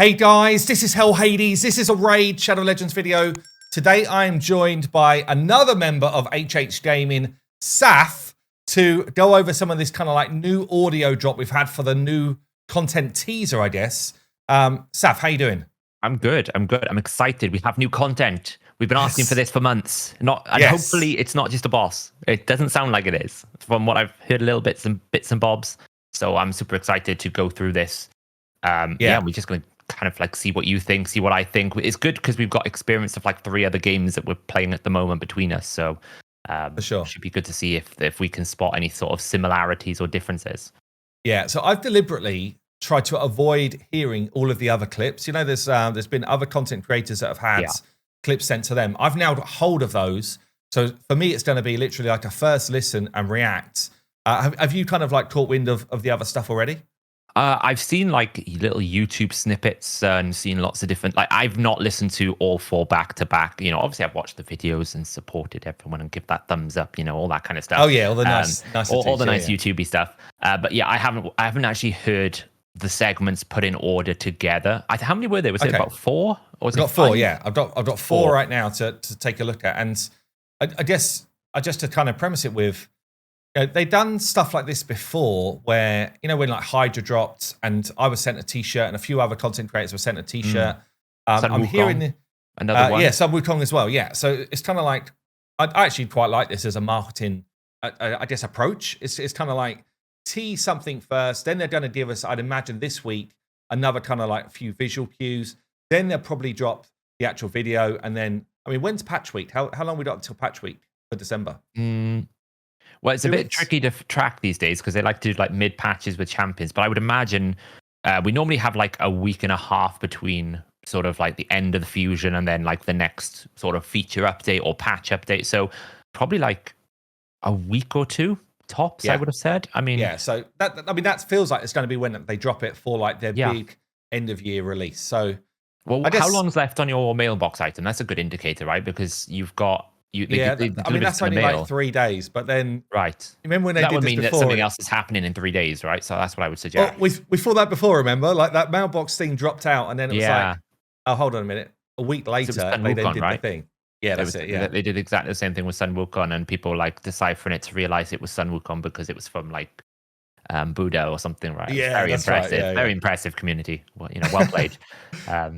Hey guys, this is Hell Hades. This is a Raid Shadow Legends video. Today I am joined by another member of HH Gaming, Saf, to go over some of this kind of like new audio drop we've had for the new content teaser, I guess. Saf, how you doing? I'm good. I'm excited. We have new content. We've been asking for this for months. Hopefully it's not just a boss. It doesn't sound like it is, from what I've heard, little bits and bobs. So I'm super excited to go through this. We're just going to kind of like see what you think, see what I think. It's good because we've got experience of like 3 other games that we're playing at the moment between us. So for sure, it should be good to see if we can spot any sort of similarities or differences. Yeah. So I've deliberately tried to avoid hearing all of the other clips. You know, there's been other content creators that have had clips sent to them. I've now got hold of those. So for me, it's going to be literally like a first listen and react. Have you kind of like caught wind of the other stuff already? I've seen like little YouTube snippets and seen lots of different, like I've not listened to all 4 back to back. You know, obviously I've watched the videos and supported everyone and give that thumbs up, you know, all that kind of stuff. Oh yeah, all the nice YouTubey stuff. But yeah, I haven't actually heard the segments put in order together. How many were there? Was it about 4? Or was I've got 4, yeah. I've got 4 4 right now to take a look at. And I guess just to kind of premise it with, you know, they've done stuff like this before where, you know, when like Hydra dropped and I was sent a t-shirt and a few other content creators were sent a t-shirt. I'm hearing another one. Yeah, Sun Wukong as well. Yeah. So it's kind of like, I actually quite like this as a marketing, I guess, approach. It's kind of like tease something first. Then they're going to give us, I'd imagine this week, another kind of like a few visual cues. Then they'll probably drop the actual video. And then, I mean, when's patch week? How long we got until patch week for December? Well, it's a bit tricky to track these days because they like to do like mid patches with champions. But I would imagine we normally have like a week and a half between sort of like the end of the fusion and then like the next sort of feature update or patch update. So probably like a week or 2 tops, I would have said. I mean, yeah. So that feels like it's going to be when they drop it for like their big end of year release. So, well, how long's left on your mailbox item? That's a good indicator, right? Because you've got. I mean, that's only like 3 days, but then remember when they did this before? That would mean that something else is happening in 3 days, right? So that's what I would suggest. Well, we thought that before, remember? Like that mailbox thing dropped out, and then it was like, oh, hold on a minute. A week later, they then did the thing. Yeah, that's it. Yeah, they did exactly the same thing with Sun Wukong, and people like deciphering it to realize it was Sun Wukong because it was from like Buddha or something, right? Yeah, very impressive. Right. Yeah, very impressive community. Well, you know, well played.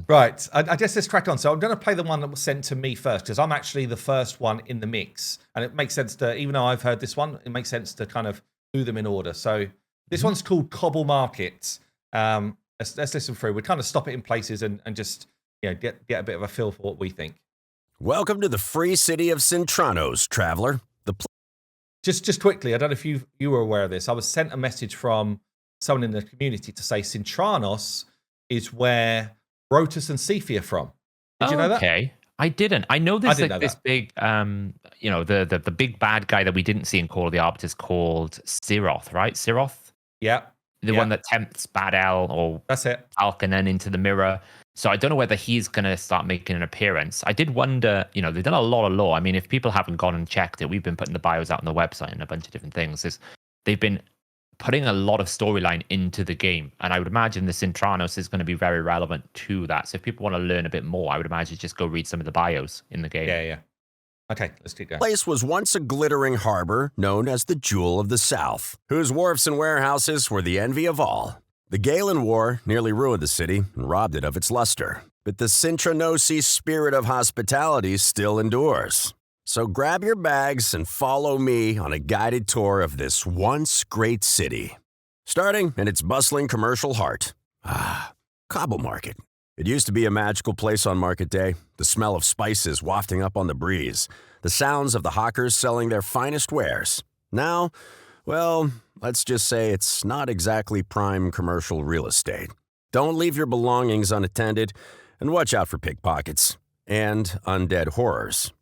Right. I guess let's crack on. So I'm going to play the one that was sent to me first because I'm actually the first one in the mix, and it makes sense to, even though I've heard this one, it makes sense to kind of do them in order. So this one's called Cobble Market. Let's listen through. We kind of stop it in places and just get a bit of a feel for what we think. Welcome to the free city of SINTRANOS, traveler. Just quickly, I don't know if you were aware of this. I was sent a message from someone in the community to say Sintranos is where Rotus and Sephi are from. Did you know that? Okay, I didn't. I know there's like this big, the big bad guy that we didn't see in Call of the Arbiters called Siroth, right? Siroth? Yeah. The one that tempts Bad El or that's it. Alkanen into the mirror. So I don't know whether he's going to start making an appearance. I did wonder, they've done a lot of lore. I mean, if people haven't gone and checked it, we've been putting the bios out on the website and a bunch of different things. They've been putting a lot of storyline into the game. And I would imagine the Sintranos is going to be very relevant to that. So if people want to learn a bit more, I would imagine just go read some of the bios in the game. Yeah. Okay, let's keep going. The place was once a glittering harbor known as the Jewel of the South, whose wharfs and warehouses were the envy of all. The Gallean War nearly ruined the city and robbed it of its luster, but the SINTRANOS spirit of hospitality still endures. So grab your bags and follow me on a guided tour of this once great city. Starting in its bustling commercial heart. Cobble Market. It used to be a magical place on market day, the smell of spices wafting up on the breeze, the sounds of the hawkers selling their finest wares. Now, well, let's just say it's not exactly prime commercial real estate. Don't leave your belongings unattended, and watch out for pickpockets and undead horrors.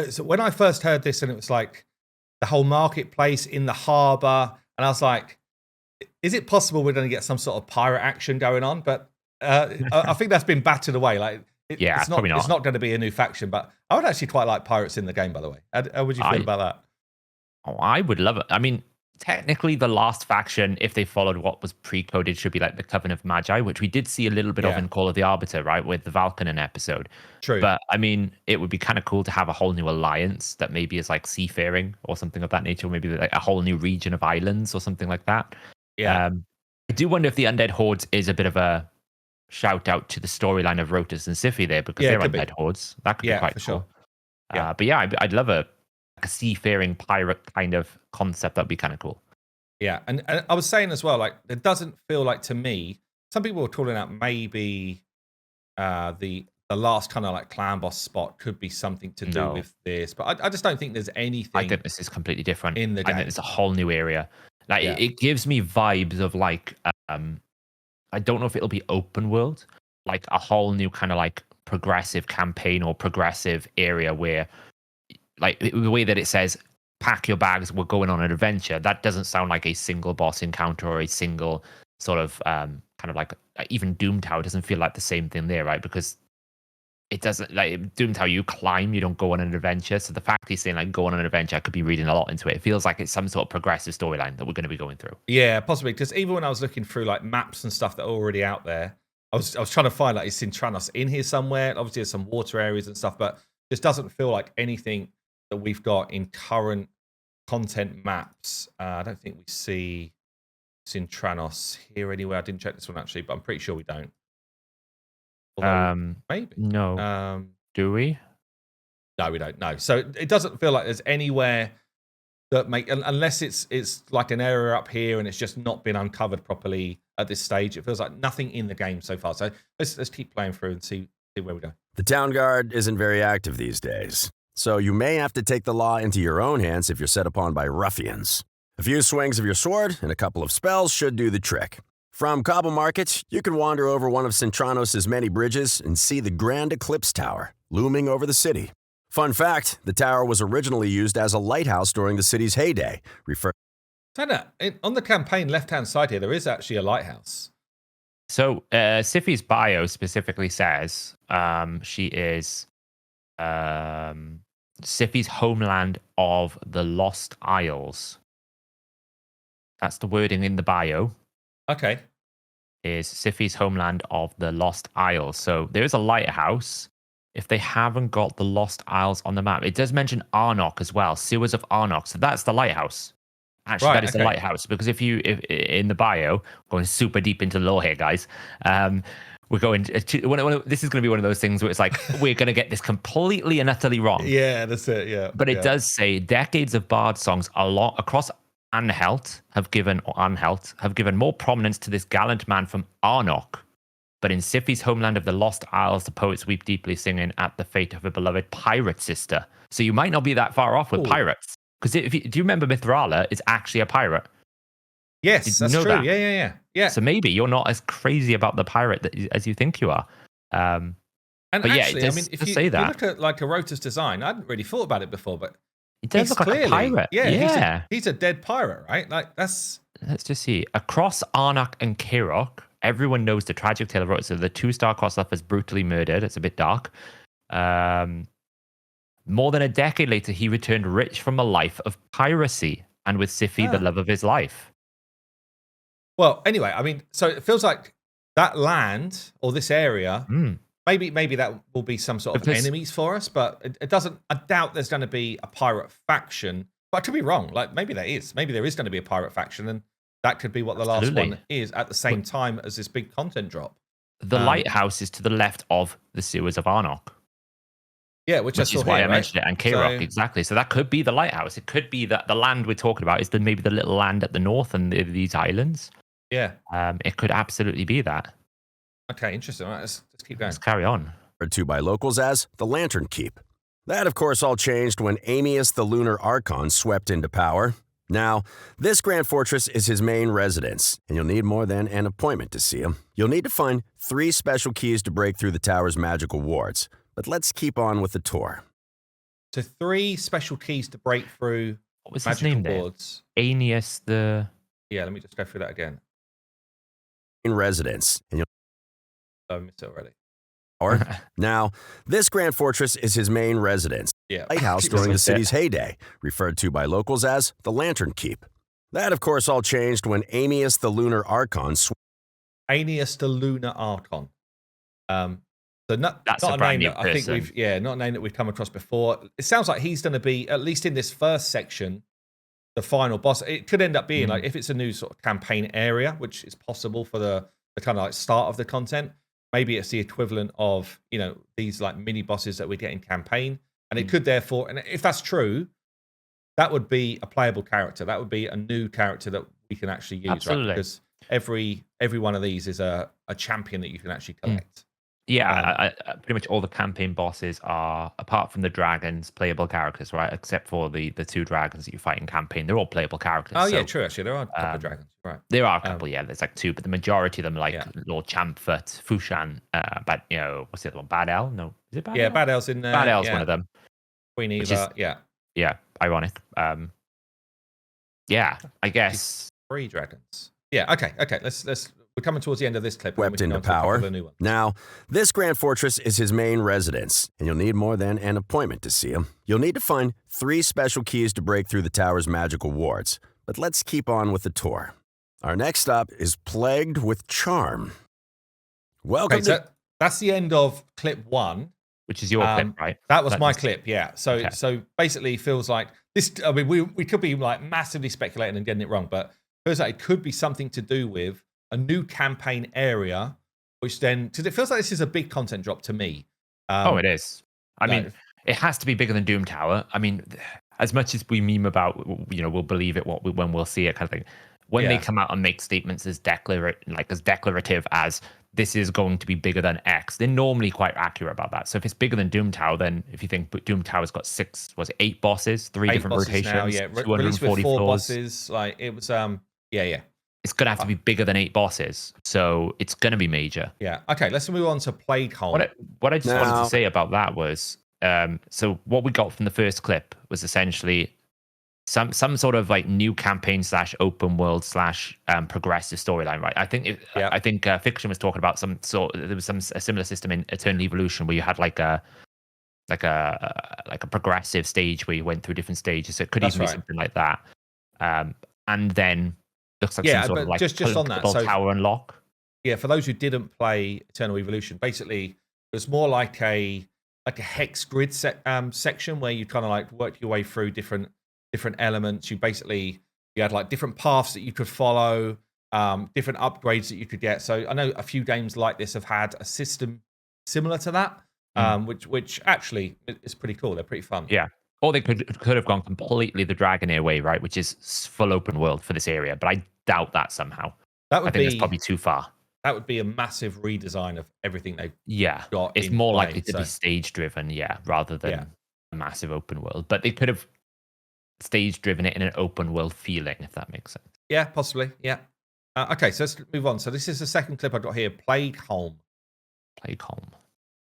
So when I first heard this, and it was like the whole marketplace in the harbour, and I was like, is it possible we're going to get some sort of pirate action going on? But I think that's been battered away. Like, it's not going to be a new faction, but I would actually quite like pirates in the game, by the way. How would you feel about that? Oh, I would love it. I mean, technically the last faction, if they followed what was pre-coded, should be like the Coven of Magi, which we did see a little bit of in Call of the Arbiter, right, with the Valkynon episode. True. But I mean, it would be kind of cool to have a whole new alliance that maybe is like seafaring or something of that nature, or maybe like a whole new region of islands or something like that. Yeah. I do wonder if the Undead Hordes is a bit of a shout out to the storyline of Rotus and Siphi there, because they're Undead Hordes. That could be quite cool. Sure. Yeah. But yeah, I'd love a seafaring pirate kind of concept. That'd be kind of cool. Yeah, and I was saying as well, like, it doesn't feel like, to me, some people were calling out maybe the last kind of like clan boss spot could be something to do with this, but I just don't think there's anything. I think this is completely different in the game. I think it's a whole new area. Like it gives me vibes of like I don't know if it'll be open world, like a whole new kind of like progressive campaign or progressive area where, like, the way that it says pack your bags, we're going on an adventure, that doesn't sound like a single boss encounter or a single sort of kind of like, even Doom Tower doesn't feel like the same thing there, right? Because it doesn't, like, Doom Tower, you climb, you don't go on an adventure. So the fact he's saying like go on an adventure, I could be reading a lot into it. It feels like it's some sort of progressive storyline that we're going to be going through. Yeah, possibly, because even when I was looking through like maps and stuff that are already out there, I was trying to find like, is SINTRANOS in here somewhere? Obviously there's some water areas and stuff, but this doesn't feel like anything that we've got in current content maps. I don't think we see SINTRANOS here anywhere. I didn't check this one actually, but I'm pretty sure we don't. Although, maybe. No. Do we? No, we don't. No. So it doesn't feel like there's anywhere that unless it's like an area up here and it's just not been uncovered properly at this stage. It feels like nothing in the game so far. So let's keep playing through and see where we go. The town guard isn't very active these days, so you may have to take the law into your own hands if you're set upon by ruffians. A few swings of your sword and a couple of spells should do the trick. From Cobble Market, you can wander over one of SINTRANOS' many bridges and see the Grand Eclipse Tower looming over the city. Fun fact, the tower was originally used as a lighthouse during the city's heyday. On the campaign left-hand side here, there is actually a lighthouse. So Siphi's bio specifically says she is Siphi's homeland of the Lost Isles. That's the wording in the bio. Okay. Is Siphi's homeland of the Lost Isles. So there is a lighthouse. If they haven't got the Lost Isles on the map, it does mention Arnok as well, sewers of Arnok. So that's the lighthouse. Actually, that is the lighthouse, because if in the bio, going super deep into the lore here, guys, we're going to, this is going to be one of those things where it's like, we're going to get this completely and utterly wrong. Yeah, that's it. Yeah. But it does say decades of bard songs across Anhelt have given more prominence to this gallant man from Arnok. But in Siphi's homeland of the Lost Isles, the poets weep deeply, singing at the fate of a beloved pirate sister. So you might not be that far off with pirates. Because do you remember Mithrala is actually a pirate? Yes, that's true. That? Yeah. So maybe you're not as crazy about the pirate as you think you are. And but actually, yeah, if you look at like a Rotus design, I hadn't really thought about it before, but he does look like a pirate. Yeah. He's a dead pirate, right? Like that's. Let's just see. Across Arnok and Kirok, everyone knows the tragic tale of Rotus. So the 2-star cross-up is brutally murdered. It's a bit dark. More than a decade later, he returned rich from a life of piracy, and with Siphi, the love of his life. Well, anyway, I mean, so it feels like that land or this area, maybe that will be some sort of enemies for us, but it doesn't. I doubt there's going to be a pirate faction. But I could be wrong. Like maybe there is. Maybe there is going to be a pirate faction, and that could be what the last one is at the same time as this big content drop. The lighthouse is to the left of the sewers of Arnok. Yeah, which is why I mentioned it. And Kirok, exactly. So that could be the lighthouse. It could be that the land we're talking about is maybe the little land at the north and these islands. Yeah. It could absolutely be that. Okay, interesting. All right, let's keep going. Let's carry on. Referred to by locals as the Lantern Keep. That, of course, all changed when Amius the Lunar Archon swept into power. Now, this Grand Fortress is his main residence, and you'll need more than an appointment to see him. You'll need to find 3 special keys to break through the tower's magical wards. But let's keep on with the tour. So 3 special keys to break through. What was his name there? Aeneas the... Yeah, let me just go through that again. In residence. And I missed it already. Now, this Grand Fortress is his main residence. Yeah. Lighthouse during the city's heyday, referred to by locals as the Lantern Keep. That, of course, all changed when Amius the Lunar Archon Aeneas the Lunar Archon. So That's not a a brand name new that I think person. not a name that we've come across before. It sounds like he's going to be, at least in this first section, the final boss. It could end up being like, if it's a new sort of campaign area, which is possible for the kind of like start of the content, maybe it's the equivalent of, these like mini bosses that we get in campaign. And it could therefore, and if that's true, that would be a playable character. That would be a new character that we can actually use, Absolutely. right? Because every one of these is a champion that you can actually collect. Yeah, pretty much all the campaign bosses are, apart from the dragons, playable characters, right? Except for the 2 dragons that you fight in campaign. They're all playable characters. Oh, yeah, true, actually. There are a couple of dragons, right. There are a couple, there's like 2, but the majority of them, like Yeah. Lord Champfort, Fushan, but, what's the other one? Bad L? No, is it Bad Yeah, L? Bad L's in there. Bad L's one of them. Queen which Eva, is- Yeah, ironic. Yeah, I guess. 3 dragons. Yeah, okay. We're coming towards the end of this clip. swept into power. Now, this Grand Fortress is his main residence, and you'll need more than an appointment to see him. You'll need to find 3 special keys to break through the tower's magical wards. But let's keep on with the tour. Our next stop is Plagued with Charm. Welcome to... That's the end of clip 1. Which is your clip, right? That was my clip, yeah. So basically feels like this, I mean, we could be like massively speculating and getting it wrong, but it feels like it could be something to do with a new campaign area, which then, because it feels like this is a big content drop to me. It is. I mean, it has to be bigger than Doom Tower. I mean, as much as we meme about, we'll believe it when we'll see it kind of thing. When they come out and make statements as declarative as this is going to be bigger than X, they're normally quite accurate about that. So if it's bigger than Doom Tower, then if you think Doom Tower's got 8 bosses, 3 different rotations, now, yeah. 240 4 floors. bosses, like it was, yeah. It's going to have to be bigger than 8 bosses. So it's going to be major. Yeah. Okay, let's move on to Plague Home. What I just wanted to say about that was, so what we got from the first clip was essentially some sort of like new campaign / open world / progressive storyline, right? I think Fiction was talking about there was a similar system in Eternal Evolution where you had like a progressive stage where you went through different stages. So it could even be something like that. And then looks like some sort of like just on that, so tower unlock. Yeah, for those who didn't play Eternal Evolution, basically it was more like a hex grid section where you kind of like work your way through different elements. You had like different paths that you could follow, different upgrades that you could get. So I know a few games like this have had a system similar to that, which actually is pretty cool. They're pretty fun. Yeah. Or they could have gone completely the Dragonair way, right? Which is full open world for this area, but I doubt that somehow. I think it's probably too far. That would be a massive redesign of everything they've got. It's more likely to be stage driven, rather than a massive open world. But they could have stage driven it in an open world feeling, if that makes sense. Yeah, possibly. Yeah. Okay, so let's move on. So this is the second clip I got here. Plague Home.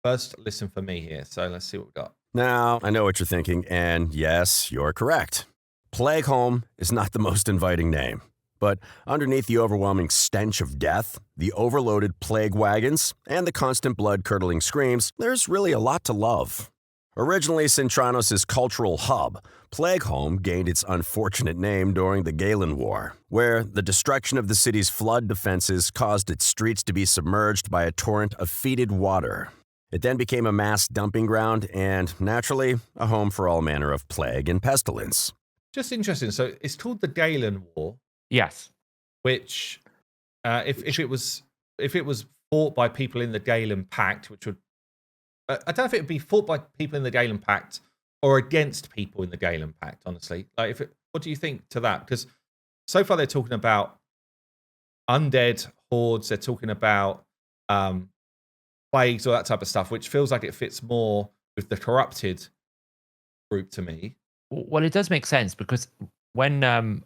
First listen for me here. So let's see what we've got. Now, I know what you're thinking, and yes, you're correct. Plague Home is not the most inviting name. But underneath the overwhelming stench of death, the overloaded plague wagons, and the constant blood-curdling screams, there's really a lot to love. Originally Sintranos' cultural hub, Plague Home gained its unfortunate name during the Gallean War, where the destruction of the city's flood defenses caused its streets to be submerged by a torrent of fetid water. It then became a mass dumping ground and, naturally, a home for all manner of plague and pestilence. Just interesting. So it's called the Gallean War. Yes. Which, if it was fought by people in the Gallean Pact, which would, I don't know if it would be fought by people in the Gallean Pact or against people in the Gallean Pact. Honestly, like, what do you think to that? Because so far they're talking about undead hordes. They're talking about plagues, all that type of stuff, which feels like it fits more with the corrupted group to me. Well, it does make sense because when the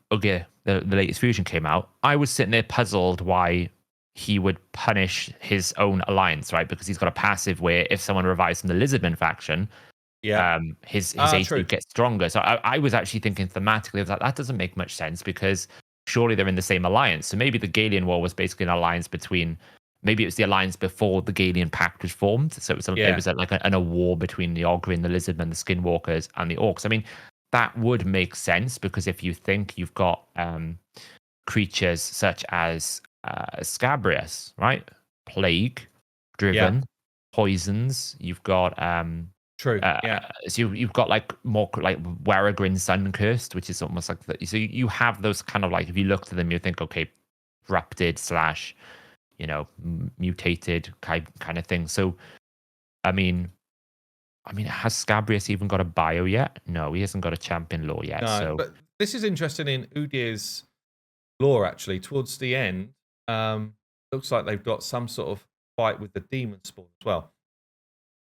latest fusion came out, I was sitting there puzzled why he would punish his own alliance, right? Because he's got a passive where if someone revives from the Lizardman faction, his HP gets stronger. So I was actually thinking thematically that doesn't make much sense because surely they're in the same alliance. So maybe the Gallean War was basically an alliance between. Maybe it was the alliance before the Gallean Pact was formed. So it was like a war between the Ogre and the Lizardmen, the Skinwalkers, and the Orcs. I mean, that would make sense, because if you think you've got creatures such as Scabrius, right? Plague driven, poisons. You've got true. So you've got like more like Waragrin Sun Cursed, which is almost like so you have those kind of like, if you look to them, you think, okay, corrupted / mutated kind of thing. So I mean, has Scabrius even got a bio yet? No, he hasn't got a champion lore yet. No, so but this is interesting in Udyr's lore, actually. Towards the end, looks like they've got some sort of fight with the demon spawn as well.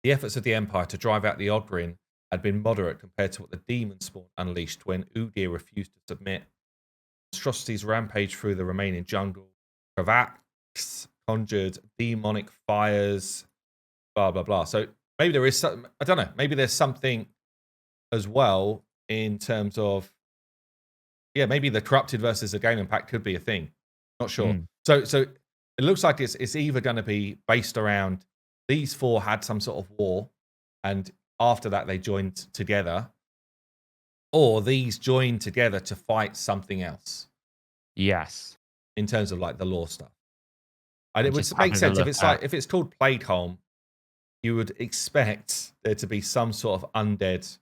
The efforts of the Empire to drive out the Ogryn had been moderate compared to what the demon spawn unleashed when Udyr refused to submit. Monstrosities rampaged through the remaining jungle. Kravax conjured demonic fires, blah, blah, blah. So maybe there is some, I don't know, maybe there's something as well in terms of, maybe the corrupted versus the Gallean Pact could be a thing. Not sure. So it looks like it's either going to be based around these four had some sort of war, and after that they joined together, or these joined together to fight something else. Yes. In terms of like the lore stuff. And it would make sense if it's called Plagueholm, you would expect there to be some sort of undead,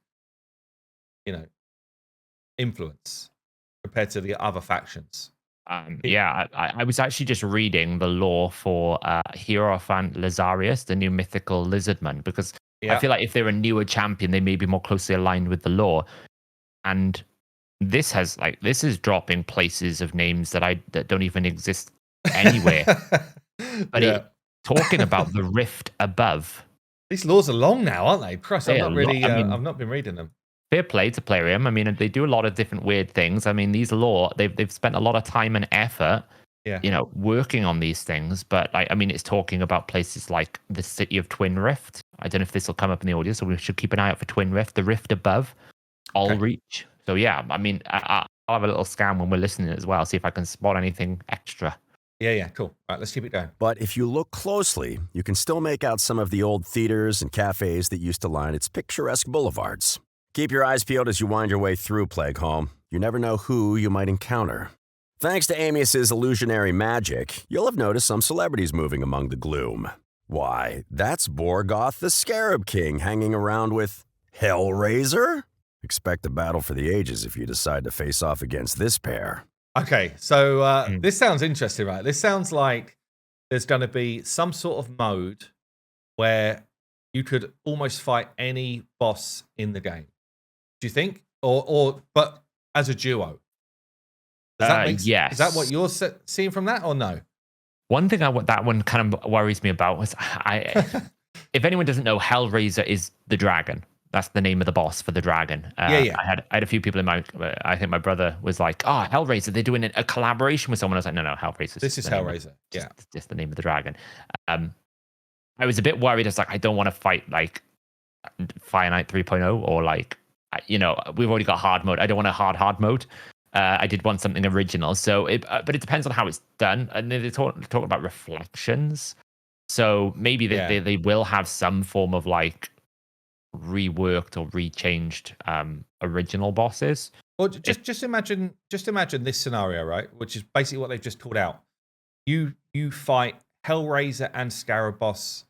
influence compared to the other factions. I was actually just reading the lore for Hierophant Lazarius, the new mythical lizardman, because I feel like if they're a newer champion, they may be more closely aligned with the lore. And this is dropping places of names that don't even exist anywhere. But talking about the rift above. These laws are long now, aren't they? Christ, I've not been reading them. Fair play to Plarium. I mean, they do a lot of different weird things. I mean, these lore, they've spent a lot of time and effort, working on these things. But it's talking about places like the city of Twin Rift. I don't know if this will come up in the audio, so we should keep an eye out for Twin Rift, the rift above, Allreach. So I'll have a little scan when we're listening as well, see if I can spot anything extra. Yeah, cool. All right, let's keep it going. But if you look closely, you can still make out some of the old theaters and cafes that used to line its picturesque boulevards. Keep your eyes peeled as you wind your way through Plagueholm. You never know who you might encounter. Thanks to Amius's illusionary magic, you'll have noticed some celebrities moving among the gloom. Why, that's Borgoth the Scarab King hanging around with Hellraiser? Expect a battle for the ages if you decide to face off against this pair. Okay, so this sounds interesting, right? This sounds like there's going to be some sort of mode where you could almost fight any boss in the game. Do you think? But as a duo? Yes. Is that what you're seeing from that, or no? One thing that one kind of worries me about was, if anyone doesn't know, Hellraiser is the dragon. That's the name of the boss for the dragon. I had a few people I think my brother was like, oh, Hellraiser, they're doing a collaboration with someone. I was like, no, Hellraiser. This is Hellraiser. Just the name of the dragon. I was a bit worried. I was like, I don't want to fight like Fire Knight 3.0 or like, we've already got hard mode. I don't want a hard mode. I did want something original. So, but it depends on how it's done. And they talk about reflections. So maybe they will have some form of like reworked or rechanged original bosses. Well, just imagine this scenario, right? Which is basically what they've just called out. You fight Hellraiser and Scarab Boss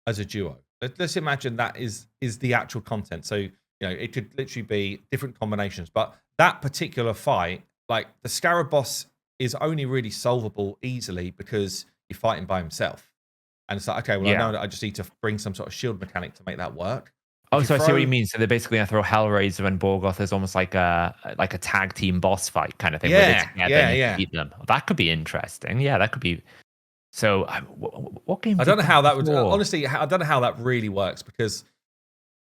as a duo. Let's imagine that is the actual content. So it could literally be different combinations, but that particular fight, like the Scarab Boss, is only really solvable easily because you're fighting by himself. And it's like, okay, well, I know that I just need to bring some sort of shield mechanic to make that work. Oh, so I see what you mean. So they're basically going to throw Hellraiser and Borgoth as almost like a tag team boss fight kind of thing. Yeah. Beat them. That could be interesting. Yeah, that could be. So, what game? I don't know how that would. Honestly, I don't know how that really works, because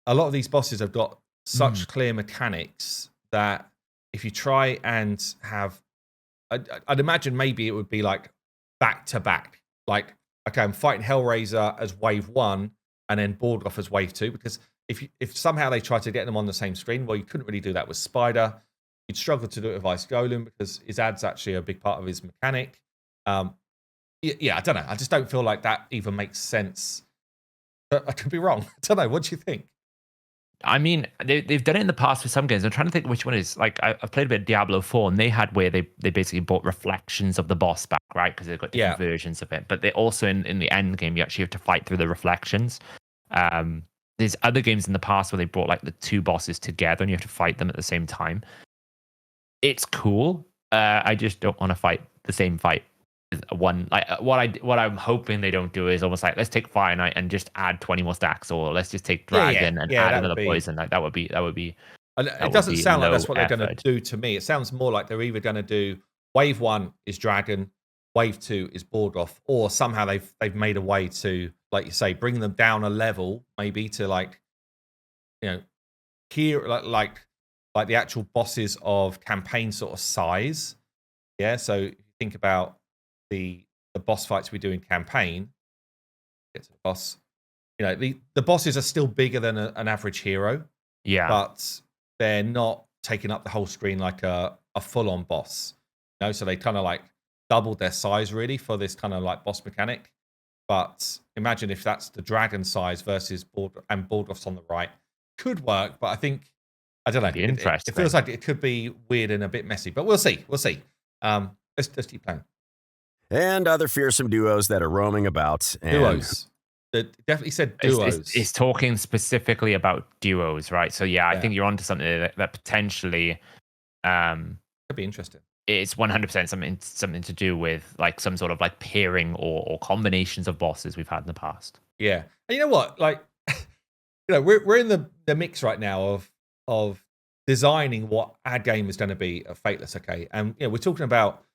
a lot of these bosses have got such clear mechanics that if you try and have, I'd imagine maybe it would be like back to back. Like, okay, I'm fighting Hellraiser as wave 1 and then Borgoth as wave 2, because if somehow they try to get them on the same screen, well, you couldn't really do that with Spider. You'd struggle to do it with Ice Golem because his ad's actually a big part of his mechanic. I don't know. I just don't feel like that even makes sense. I could be wrong. I don't know. What do you think? I mean, they've done it in the past with some games. I'm trying to think which one it is. Like, I've played a bit of Diablo 4, and they had where they basically brought reflections of the boss back, right? Because they've got different versions of it. But they also, in the end game, you actually have to fight through the reflections. There's other games in the past where they brought like the two bosses together, and you have to fight them at the same time. It's cool. I just don't want to fight the same fight. One, like what I'm hoping they don't do is almost like, let's take Fire Knight and just add 20 more stacks, or let's just take Dragon and add another poison. Like that would be. And it doesn't sound like that's what they're going to do to me. It sounds more like they're either going to do wave 1 is Dragon, wave 2 is Borgoth, or somehow they've made a way to, like you say, bring them down a level, maybe to like, here like the actual bosses of campaign sort of size. Yeah, so if you think about the boss fights we do in campaign, get to the boss. The bosses are still bigger than an average hero. Yeah, but they're not taking up the whole screen like a full-on boss. So they kind of like doubled their size really for this kind of like boss mechanic. But imagine if that's the dragon size versus Borgoth's on the right. Could work, but I think I don't know. It feels like it could be weird and a bit messy, but we'll see. Let's keep playing. And other fearsome duos that are roaming about. Duos. It definitely said duos. It's talking specifically about duos, right? So I think you're onto something that potentially could be interesting. It's 100% something to do with like some sort of like pairing or combinations of bosses we've had in the past. Yeah, and you know what? Like, we're in the mix right now of designing what our game is going to be at Fateless. Okay, and we're talking about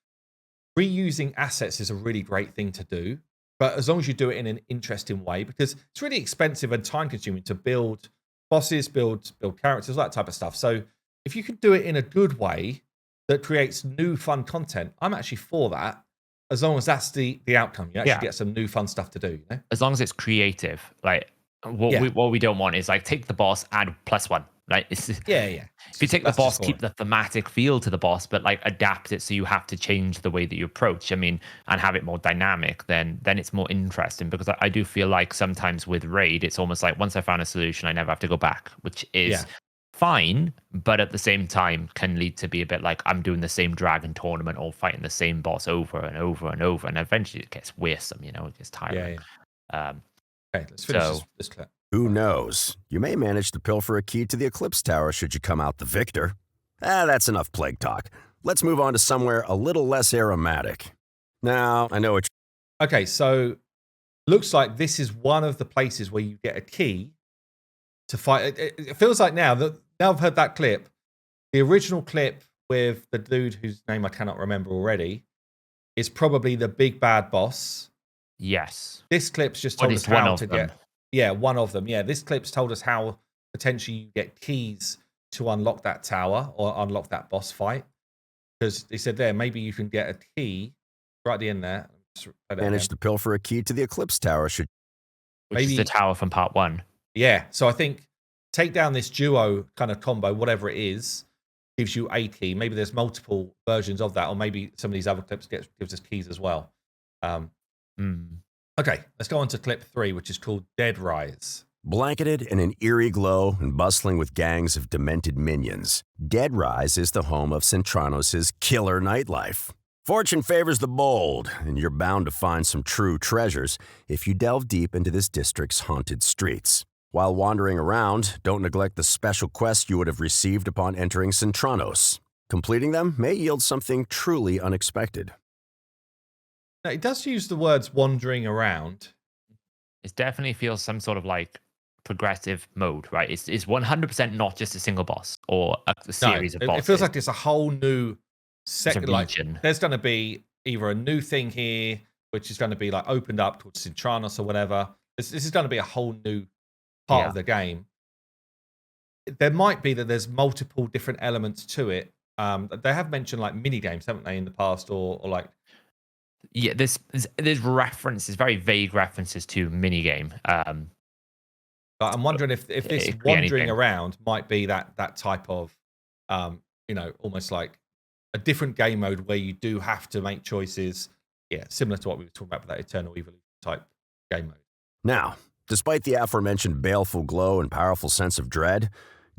reusing assets is a really great thing to do. But as long as you do it in an interesting way, because it's really expensive and time consuming to build bosses, build characters, that type of stuff. So if you can do it in a good way that creates new fun content, I'm actually for that. As long as that's the outcome, you actually get some new fun stuff to do. As long as it's creative, like what we don't want is like take the boss, add +1. Right? If you take the boss, keep the thematic feel to the boss, but like adapt it so you have to change the way that you approach. I mean, and have it more dynamic. Then it's more interesting, because I do feel like sometimes with raid, it's almost like once I found a solution, I never have to go back, which is fine, but at the same time can lead to be a bit like I'm doing the same dragon tournament or fighting the same boss over and over and over, and eventually it gets wearisome. It gets tiring. Okay, let's finish this clip. Who knows? You may manage to pilfer a key to the Eclipse Tower should you come out the victor. That's enough plague talk. Let's move on to somewhere a little less aromatic. Now, I know what Okay, so looks like this is one of the places where you get a key to fight. It feels like now I've heard that clip, the original clip with the dude whose name I cannot remember already, is probably the big bad boss. Yes. This clip's just told us how to get... Yeah, one of them. Yeah, this clip's told us how potentially you get keys to unlock that tower or unlock that boss fight. Because they said there, maybe you can get a key right at the end there. Manage to pilfer a key to the Eclipse Tower which is the tower from part 1. Yeah, so I think take down this duo kind of combo, whatever it is, gives you a key. Maybe there's multiple versions of that, or maybe some of these other clips gives us keys as well. Okay, let's go on to clip 3, which is called Dead Rise. Blanketed in an eerie glow and bustling with gangs of demented minions, Dead Rise is the home of SINTRANOS' killer nightlife. Fortune favors the bold, and you're bound to find some true treasures if you delve deep into this district's haunted streets. While wandering around, don't neglect the special quests you would have received upon entering SINTRANOS. Completing them may yield something truly unexpected. Now, it does use the words wandering around. It definitely feels some sort of like progressive mode, right? It's 100% not just a single boss or a series of bosses. It feels like it's a whole new second. Like, there's going to be either a new thing here, which is going to be like opened up towards SINTRANOS or whatever. This is going to be a whole new part of the game. There might be that there's multiple different elements to it. They have mentioned like mini games, haven't they, in the past, or like. Yeah, there's references, very vague references to minigame. I'm wondering if this wandering around might be that type of, almost like a different game mode where you do have to make choices. Yeah, similar to what we were talking about with that Eternal Evolution type game mode. Now, Despite the aforementioned baleful glow and powerful sense of dread,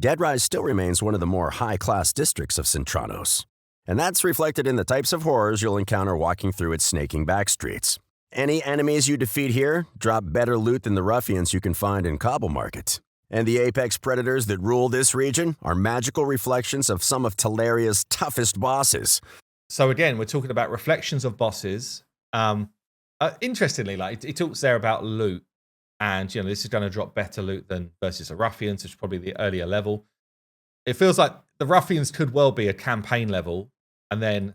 Deadrise still remains one of the more high-class districts of SINTRANOS. And that's reflected in the types of horrors you'll encounter walking through its snaking backstreets. Any enemies you defeat here drop better loot than the ruffians you can find in Cobble Market. And the apex predators that rule this region are magical reflections of some of Talaria's toughest bosses. So again, we're talking about reflections of bosses. Interestingly, like it talks there about loot. And, this is going to drop better loot than versus the Ruffians, which is probably the earlier level. It feels like the Ruffians could well be a campaign level. And then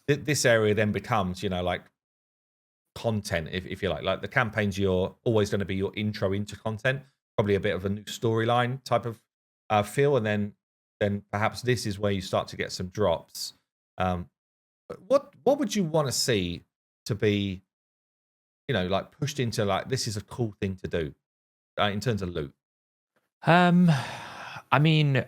this area then becomes, like content, if you like. Like the campaigns, you're always going to be your intro into content. Probably a bit of a new storyline type of feel. And then perhaps this is where you start to get some drops. But what would you want to see to be like pushed into like this is a cool thing to do in terms of loot? I mean,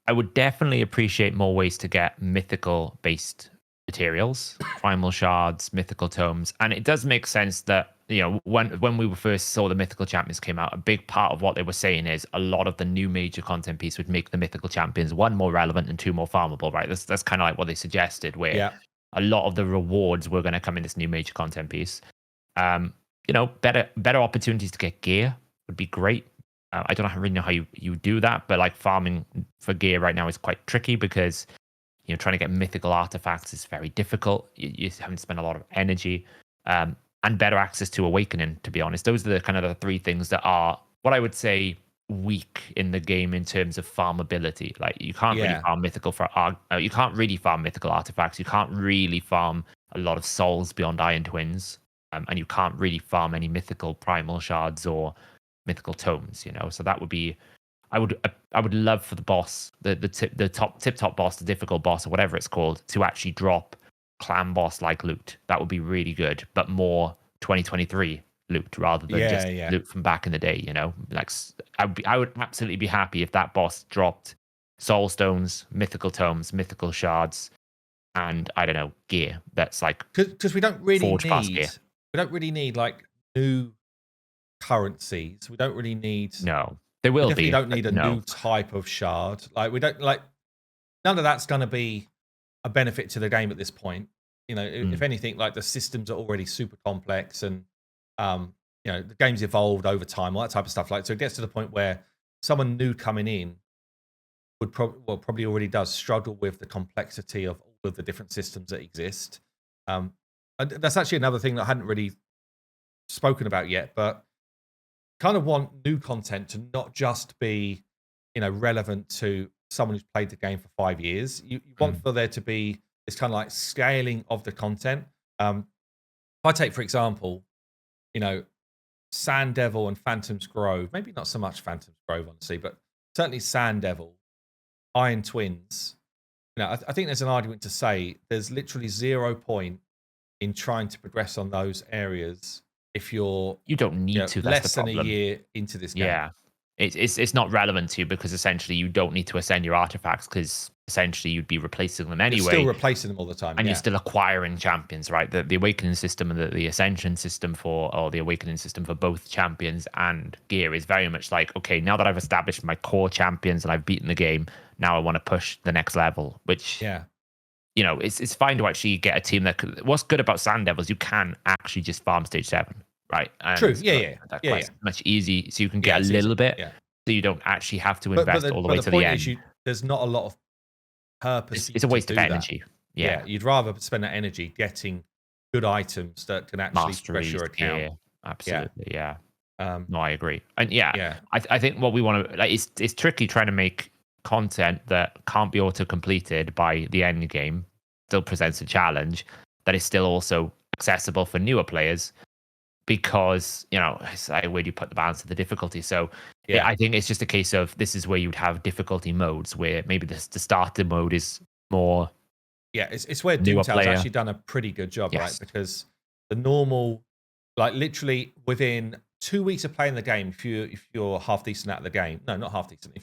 I would definitely appreciate more ways to get mythical based materials, primal shards, mythical tomes, and it does make sense that when we first saw the mythical champions came out, a big part of what they were saying is a lot of the new major content piece would make the mythical champions, one, more relevant and two, more farmable, right? That's kind of like what they suggested, where a lot of the rewards were going to come in this new major content piece. Better opportunities to get gear would be great. I don't really know how you do that, but like farming for gear right now is quite tricky because trying to get mythical artifacts is very difficult. You're having to spend a lot of energy, and better access to awakening. To be honest, those are the kind of the three things that are what I would say weak in the game in terms of farmability. Like you can't really farm mythical you can't really farm mythical artifacts. You can't really farm a lot of souls beyond Iron Twins. And you can't really farm any mythical primal shards or mythical tomes, So that would be, I would love for the boss, the top boss, the difficult boss, or whatever it's called, to actually drop clan boss like loot. That would be really good, but more 2023 loot rather than just loot from back in the day. Like I would absolutely be happy if that boss dropped soul stones, mythical tomes, mythical shards, and I don't know, gear that's like because we don't really need gear. We don't really need like new currencies. We don't really need. No, there will be. We don't need a new type of shard. Like we don't like. None of that's going to be a benefit to the game at this point. If anything, like the systems are already super complex, and the game's evolved over time, all that type of stuff. Like so, it gets to the point where someone new coming in would probably already does struggle with the complexity of all of the different systems that exist. And that's actually another thing that I hadn't really spoken about yet, but kind of want new content to not just be, relevant to someone who's played the game for 5 years. You want for there to be this kind of like scaling of the content. If I take, for example, Sand Devil and Phantom's Grove, maybe not so much Phantom's Grove, honestly, but certainly Sand Devil, Iron Twins. I think there's an argument to say there's literally 0 point in trying to progress on those areas if you don't need to. That's less than a year into this game. Yeah, it's not relevant to you because essentially you don't need to ascend your artifacts because essentially you'd be replacing them anyway. You're still replacing them all the time, and you're still acquiring champions, right? The awakening system and the ascension system the awakening system for both champions and gear is very much like, okay, now that I've established my core champions and I've beaten the game, now I want to push the next level, which it's fine to actually get a team that what's good about Sand Devils, you can actually just farm stage 7, right? And true, that's much easy, so you can get a little bit, so you don't actually have to invest all the way to the end. There's not a lot of purpose. It's a waste of energy. Yeah, you'd rather spend that energy getting good items that can actually press your account. Yeah, absolutely, yeah. No, I agree, and I think what we want to like it's tricky trying to make content that can't be auto completed by the end game still presents a challenge that is still also accessible for newer players because it's like, where do you put the balance of the difficulty? So I think it's just a case of this is where you'd have difficulty modes where maybe the starter mode is more it's where Doomtail's actually done a pretty good job, right? Because the normal, like literally within 2 weeks of playing the game, if you're half decent at the game, no, not half decent,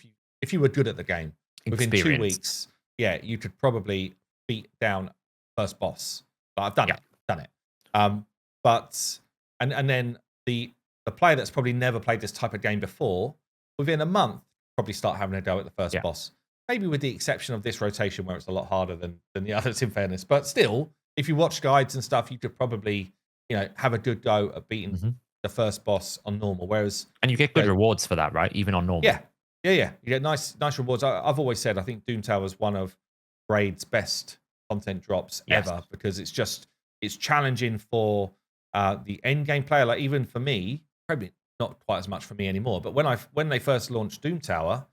if you were good at the game, within 2 weeks, you could probably beat down first boss. But I've done it. But and then the the player that's probably never played this type of game before, within a month, probably start having a go at the first boss. Maybe with the exception of this rotation where it's a lot harder than the others, in fairness. But still, if you watch guides and stuff, you could probably, have a good go at beating the first boss on normal. And you get good rewards for that, right? Even on normal. Yeah. You get nice rewards. I've always said I think Doom Tower is one of Raid's best content drops ever, because it's challenging for the end game player. Like, even for me, probably not quite as much for me anymore. But when they first launched Doom Tower,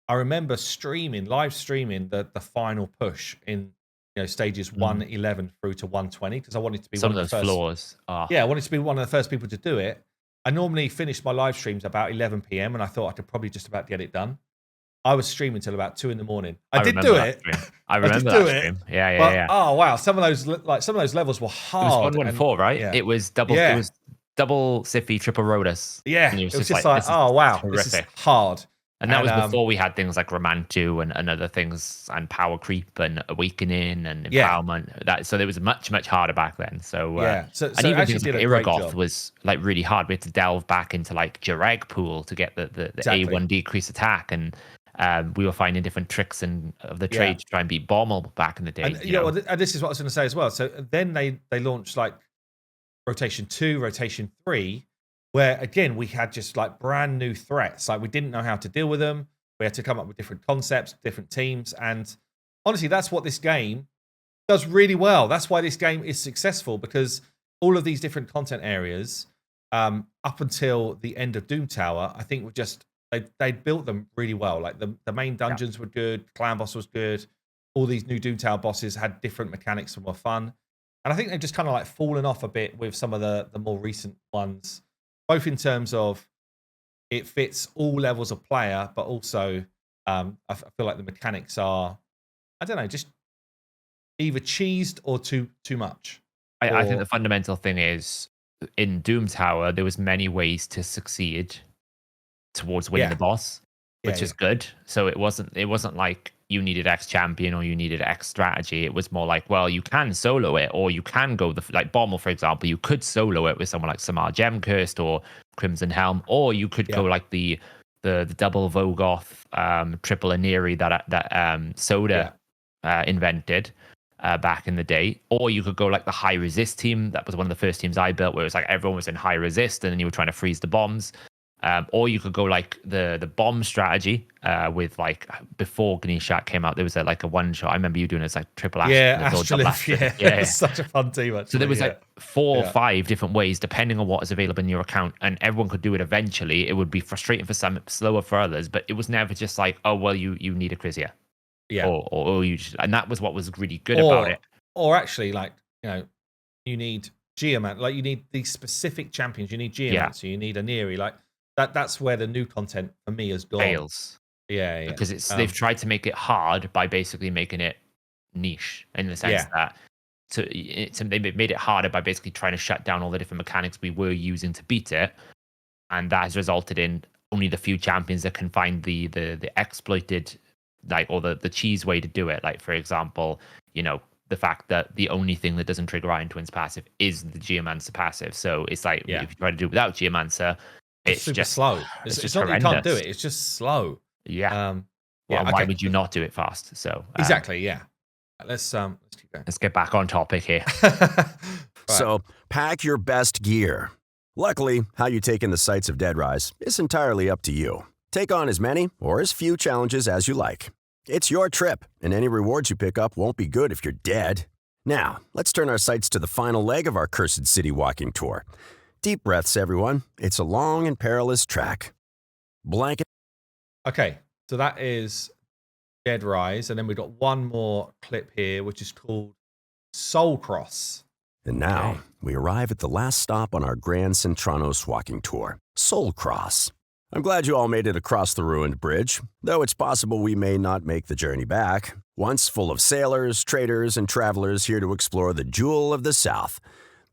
I remember live streaming the final push in stages 111 through to 120, because I wanted to be some one of those floors. Yeah, I wanted to be one of the first people to do it. I normally finish my live streams about 11 p.m. and I thought I could probably just about get it done. I was streaming till about 2 a.m. I did do it. I remember that stream. Yeah. Oh wow, some of those levels were hard. It was 114, right? Yeah. It was double. Yeah. It was double Siffy, triple Rodus. Yeah, it was just like oh wow, this is hard. And that was before we had things like Romantu and other things, and Power Creep and Awakening and Empowerment. So it was much, much harder back then. So and even things like Iragoth was like really hard. We had to delve back into like Jareg pool to get the A1 decrease attack, and we were finding different tricks of the trade to try and beat Bommel back in the day. And this is what I was going to say as well. So then they launched like Rotation 2, Rotation 3, where again we had just like brand new threats. Like, we didn't know how to deal with them. We had to come up with different concepts, different teams, and honestly, that's what this game does really well. That's why this game is successful, because all of these different content areas, up until the end of Doom Tower, I think were just they built them really well. Like the main dungeons were good, clan boss was good. All these new Doom Tower bosses had different mechanics and were fun. And I think they've just kind of like fallen off a bit with some of the more recent ones, both in terms of it fits all levels of player, but also I feel like the mechanics are, I don't know, just either cheesed or too much. I think the fundamental thing is, in Doom Tower, there was many ways to succeed towards winning the boss, which is good. So it wasn't like you needed X champion or you needed X strategy. It was more like, well, you can solo it, or you can go like Bommel, for example. You could solo it with someone like Samar Gemcursed or Crimson Helm, or you could go like the double Vogoth, triple Aniri that Soda invented back in the day, or you could go like the high resist team. That was one of the first teams I built, where it was like everyone was in high resist, and then you were trying to freeze the bombs. Or you could go like the bomb strategy with like before Ganeshat came out, there was like a one shot. I remember you doing it as like triple Ash. Yeah, Astrolith, it's such a fun team. Actually. So there was like 4 or 5 different ways depending on what is available in your account, and everyone could do it eventually. It would be frustrating for some, slower for others, but it was never just like, oh well, you need a Krizia. Yeah. Or you just, and that was what was really good about it. Or actually, like, you need Geoman, like you need these specific champions. You need Geomancer, you need Aniri, like that's where the new content for me has gone. Fails. Yeah. Because they've tried to make it hard by basically making it niche, in the sense that they made it harder by basically trying to shut down all the different mechanics we were using to beat it, and that has resulted in only the few champions that can find the exploited, like, or the cheese way to do it. Like, for example, the fact that the only thing that doesn't trigger Iron Twins passive is the Geomancer passive. So it's like, if you try to do it without Geomancer, it's just slow. It's not that you can't do it, it's just slow. Yeah. Why would you not do it fast? So exactly, yeah. Let's keep going. Let's get back on topic here. Right. So pack your best gear. Luckily, how you take in the sights of Dead Rise is entirely up to you. Take on as many or as few challenges as you like. It's your trip, and any rewards you pick up won't be good if you're dead. Now, let's turn our sights to the final leg of our Cursed City walking tour. Deep breaths, everyone. It's a long and perilous trek. Blanket. Okay, so that is Dead Rise, and then we've got one more clip here, which is called Soul Cross. And now, we arrive at the last stop on our Grand SINTRANOS walking tour, Soul Cross. I'm glad you all made it across the ruined bridge, though it's possible we may not make the journey back. Once full of sailors, traders, and travelers here to explore the Jewel of the South.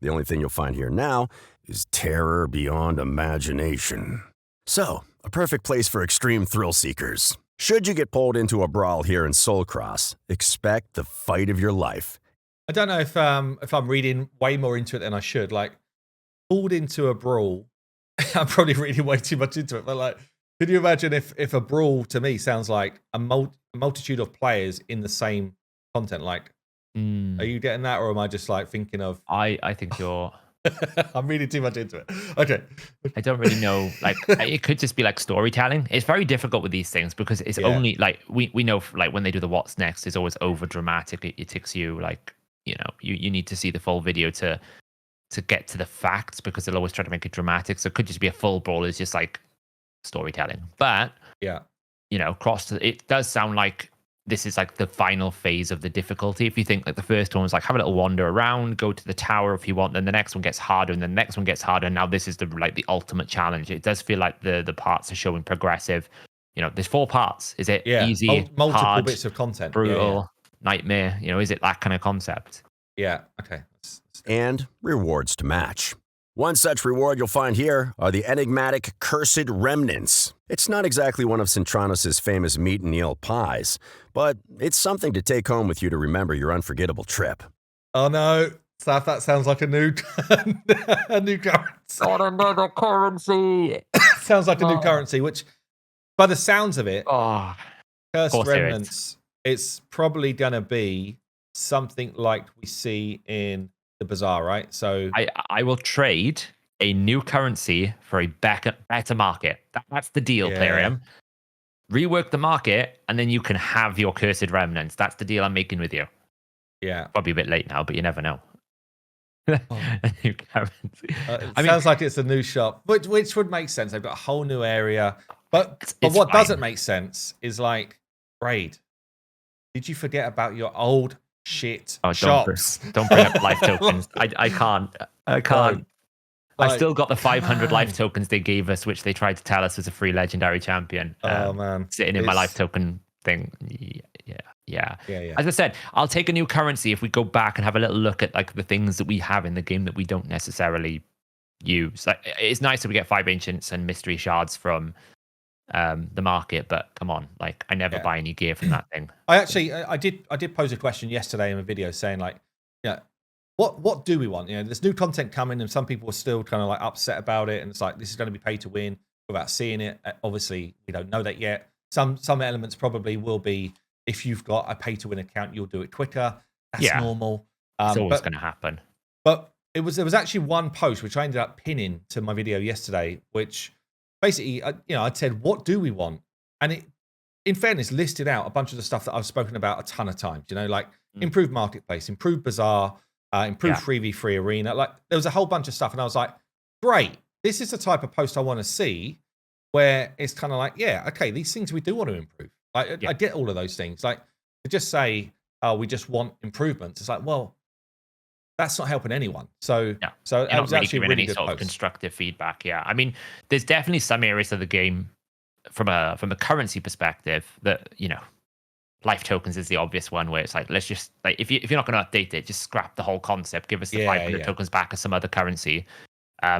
The only thing you'll find here now is terror beyond imagination. So, a perfect place for extreme thrill seekers. Should you get pulled into a brawl here in Soul Cross, expect the fight of your life. I don't know if I'm reading way more into it than I should. Like, pulled into a brawl I'm probably reading way too much into it, but like, could you imagine if a brawl to me sounds like a multitude of players in the same content? Like, are you getting that, or am I just like thinking of? I think you're. I'm reading too much into it. Okay. I don't really know. Like, it could just be like storytelling. It's very difficult with these things because it's only like we know like when they do the what's next, it's always over dramatic. It takes you like you need to see the full video to get to the facts because they'll always try to make it dramatic. So it could just be a full brawl. It's just like storytelling. But it does sound like this is like the final phase of the difficulty. If you think like the first one was like have a little wander around, go to the tower if you want, then the next one gets harder, and then the next one gets harder. And now this is the ultimate challenge. It does feel like the parts are showing progressive. There's 4 parts. Is it easy, multiple hard, bits of content, brutal, nightmare? Is it that kind of concept? Yeah. Okay. And rewards to match. One such reward you'll find here are the enigmatic Cursed Remnants. It's not exactly one of SINTRANOS' famous meat and eel pies, but it's something to take home with you to remember your unforgettable trip. Oh no, Saf, that sounds like a new currency. Not another currency. Sounds like a new currency, which, by the sounds of it, Cursed Remnants, it's probably going to be something like we see in the Bazaar, right? So I will trade a new currency for a better market. That's the deal, Plarium. Rework the market, and then you can have your Cursed Remnants. That's the deal I'm making with you. Yeah. Probably a bit late now, but you never know. A new currency. Sounds like it's a new shop, which would make sense. They've got a whole new area. But what doesn't make sense is like, Braid, did you forget about your old shit shops? Don't bring up life tokens. I can't. I still got the 500 life tokens they gave us, which they tried to tell us was a free legendary champion. Oh man, sitting in my life token thing. Yeah. As I said, I'll take a new currency if we go back and have a little look at like the things that we have in the game that we don't necessarily use. Like, it's nice that we get 5 ancients and mystery shards from the market, but come on, like I never buy any gear from that thing. I did pose a question yesterday in a video saying like, what do we want? There's new content coming, and some people are still kind of like upset about it, and it's like this is going to be pay to win without seeing it. Obviously, we don't know that yet. Some elements probably will be. If you've got a pay to win account, you'll do it quicker. That's normal. It's always going to happen. But there was actually one post which I ended up pinning to my video yesterday, which basically, I'd said, what do we want? And it, in fairness, listed out a bunch of the stuff that I've spoken about a ton of times. Like improved marketplace, improved bazaar, improved 3v3 arena. Like there was a whole bunch of stuff, and I was like, great. This is the type of post I want to see, where it's kind of like, okay, these things we do want to improve. I get all of those things. Like to just say, we just want improvements. It's like, well, that's not helping anyone. So it was actually really good sort of constructive feedback. Yeah, I mean, there's definitely some areas of the game from a currency perspective that life tokens is the obvious one where it's like, let's just like if you're not going to update it, just scrap the whole concept. Give us the 500 tokens back as some other currency.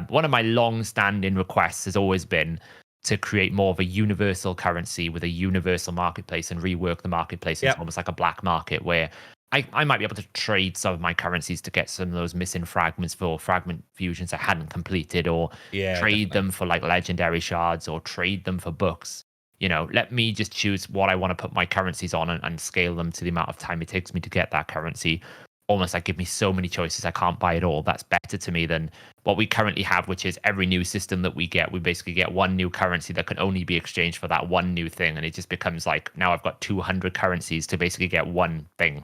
One of my long-standing requests has always been to create more of a universal currency with a universal marketplace and rework the marketplace into almost like a black market where I might be able to trade some of my currencies to get some of those missing fragments for fragment fusions I hadn't completed, or trade them for like legendary shards, or trade them for books. Let me just choose what I want to put my currencies on and scale them to the amount of time it takes me to get that currency. Almost like give me so many choices I can't buy it all. That's better to me than what we currently have, which is every new system that we get, we basically get one new currency that can only be exchanged for that one new thing. And it just becomes like, now I've got 200 currencies to basically get one thing.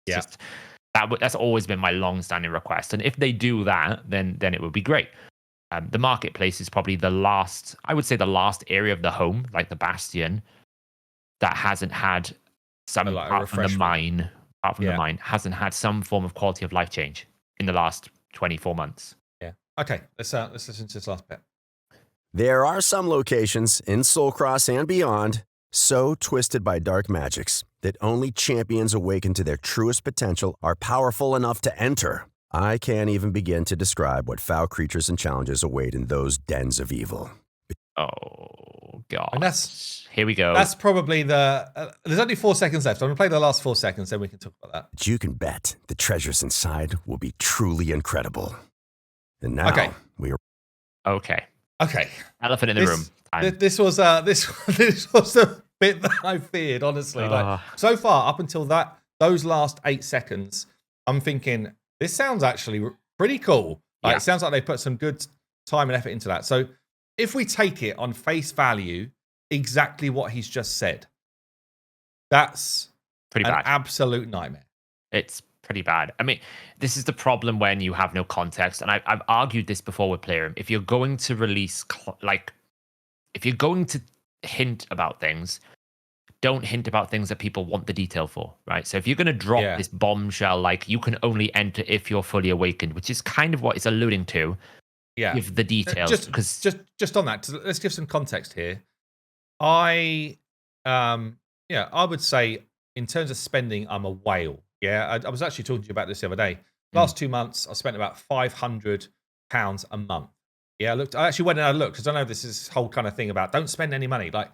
That's always been my long-standing request. And if they do that, then it would be great. The marketplace is probably the last area of the home, like the Bastion, that hasn't had some, apart from the mine, hasn't had some form of quality of life change in the last 24 months. Yeah. Okay. Let's listen to this last bit. There are some locations in Soulcross and beyond so twisted by dark magics that only champions awakened to their truest potential are powerful enough to enter. I can't even begin to describe what foul creatures and challenges await in those dens of evil. Oh, God. And here we go. That's probably there's only 4 seconds left. I'm going to play the last 4 seconds, then we can talk about that. But you can bet the treasures inside will be truly incredible. And now we are... Okay. Okay. Elephant in the room. This was this was the bit that I feared, honestly. Like so far, up until those last 8 seconds, I'm thinking this sounds actually pretty cool. Like, it sounds like they put some good time and effort into that. So if we take it on face value, exactly what he's just said, that's pretty bad. Absolute nightmare. It's pretty bad. I mean, this is the problem when you have no context, and I've argued this before with Playroom. If you're going to release, if you're going to hint about things, don't hint about things that people want the detail for, right? So if you're going to drop this bombshell, like you can only enter if you're fully awakened, which is kind of what it's alluding to. Yeah, with the details. Just on that, let's give some context here. I would say in terms of spending, I'm a whale. Yeah, I was actually talking to you about this the other day. Last 2 months, I spent about £500 a month. Yeah, I actually went and I looked because I know this is whole kind of thing about don't spend any money. Like,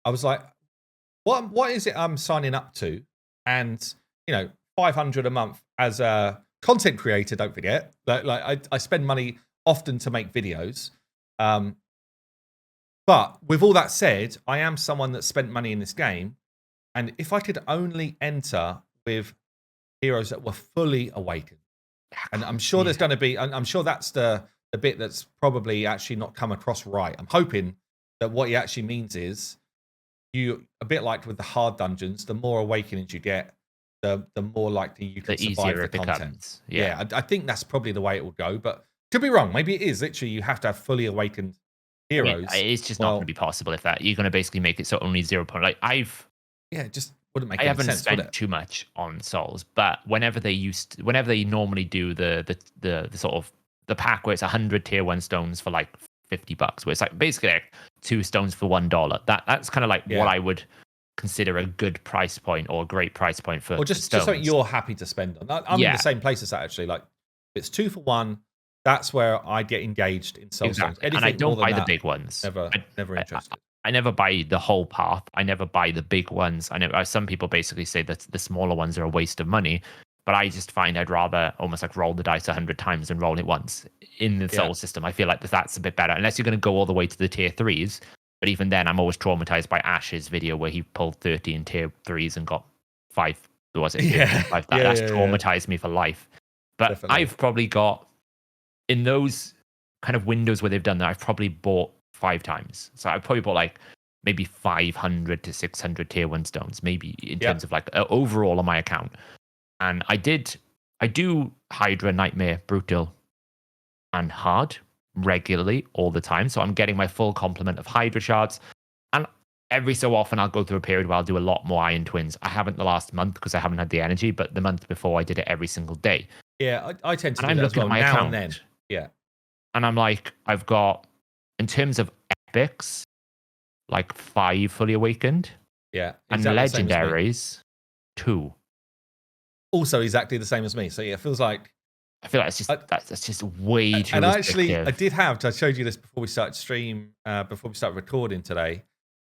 I was like, what is it I'm signing up to? And 500 a month as a content creator. Don't forget, like I spend money often to make videos. But with all that said, I am someone that spent money in this game, and if I could only enter with heroes that were fully awakened, and I'm sure there's going to be, I'm sure that's the bit that's probably actually not come across right. I'm hoping that what he actually means is you, a bit like with the hard dungeons, the more awakenings you get, the more likely you can survive the content. Yeah, I think that's probably the way it will go, but could be wrong. Maybe it is literally you have to have fully awakened heroes. I mean, it's just not going to be possible if that you're going to basically make it so only 0 point. Like just wouldn't make. I haven't sense, spent too much on Souls, but whenever they normally do the sort of the pack where it's 100 tier 1 stones for like $50, where it's like basically like 2 stones for $1. That's kind of like what I would consider a good price point or a great price point for. Or just something you're happy to spend on. I'm in the same place as that actually. Like, if it's 2 for 1. That's where I get engaged in Souls. Exactly. And I don't buy the big ones. Never interested. I never buy the whole path. I never buy the big ones. Some people basically say that the smaller ones are a waste of money, but I just find I'd rather almost like roll the dice 100 times and roll it once in the Soul system. I feel like that's a bit better, unless you're going to go all the way to the tier 3s. But even then, I'm always traumatized by Ash's video where he pulled 30 in tier 3s and got 5. Was it? Yeah. That's traumatized me for life. But definitely. I've probably got, in those kind of windows where they've done that, I've probably bought 5 times. So I've probably bought like maybe 500 to 600 tier 1 stones, maybe in terms of like overall on my account. And I do Hydra, Nightmare, Brutal, and Hard regularly all the time. So I'm getting my full complement of Hydra shards. And every so often I'll go through a period where I'll do a lot more Iron Twins. I haven't the last month because I haven't had the energy, but the month before I did it every single day. Yeah, I tend to do that as well, now and then. Yeah. And I'm like, I've got, in terms of epics, like 5 fully awakened. Yeah. Exactly, and legendaries, 2. Also exactly the same as me. So yeah, it feels like, I feel like it's just that's just way too. And actually, I showed you this before we started before we started recording today.